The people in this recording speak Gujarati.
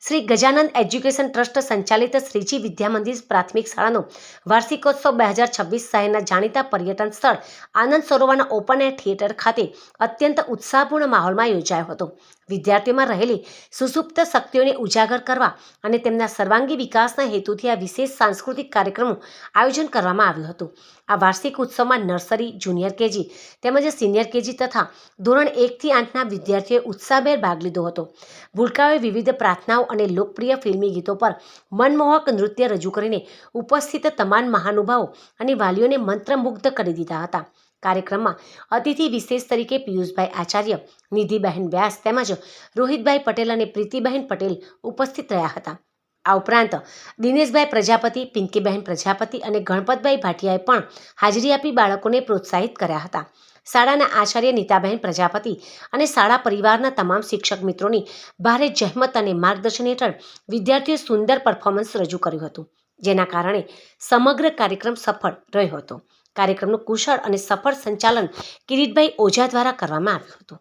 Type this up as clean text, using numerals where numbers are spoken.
શ્રી ગજાનંદ એજ્યુકેશન ટ્રસ્ટ સંચાલિત શ્રીજી વિદ્યા મંદિર પ્રાથમિક શાળાનો વાર્ષિકોત્સવ 2026 શહેરના જાણીતા પર્યટન સ્થળ આનંદ સરોવરના ઓપન એર થિયેટર ખાતે અત્યંત ઉત્સાહપૂર્ણ માહોલમાં યોજાયો હતો. વિદ્યાર્થીઓમાં રહેલી સુસુપ્ત શક્તિઓને ઉજાગર કરવા અને તેમના સર્વાંગી વિકાસના હેતુથી આ વિશેષ સાંસ્કૃતિક કાર્યક્રમનું આયોજન કરવામાં આવ્યું હતું. આ વાર્ષિક ઉત્સવમાં નર્સરી, જુનિયર કેજી તેમજ સિનિયર કેજી તથા ધોરણ 1 થી 8ના વિદ્યાર્થીઓએ ઉત્સાહભેર ભાગ લીધો હતો. ભૂલકાઓએ વિવિધ પ્રાર્થનાઓ અને લોકપ્રિય ફિલ્મી ગીતો પર મનમોહક નૃત્ય રજૂ કરીને ઉપસ્થિત તમામ મહાનુભાવો અને વાલીઓને મંત્રમુગ્ધ કરી દીધા હતા. કાર્યક્રમમાં અતિથિ વિશેષ તરીકે પિયુષભાઈ આચાર્ય, નિધિબહેન વ્યાસ તેમજ રોહિતભાઈ પટેલ અને પ્રીતિબહેન પટેલ ઉપસ્થિત રહ્યા હતા. આ ઉપરાંત દિનેશભાઈ પ્રજાપતિ, પિંકીબહેન પ્રજાપતિ અને ગણપતભાઈ ભાટિયાએ પણ હાજરી આપી બાળકોને પ્રોત્સાહિત કર્યા હતા. શાળાના આચાર્ય નીતાબહેન પ્રજાપતિ અને શાળા પરિવારના તમામ શિક્ષક મિત્રોની ભારે જહેમત અને માર્ગદર્શન હેઠળ વિદ્યાર્થીઓએ સુંદર પરફોર્મન્સ રજૂ કર્યું હતું, જેના કારણે સમગ્ર કાર્યક્રમ સફળ રહ્યો હતો. કાર્યક્રમનું કુશળ અને સફળ સંચાલન કિરીટભાઈ ઓઝા દ્વારા કરવામાં આવ્યું હતું.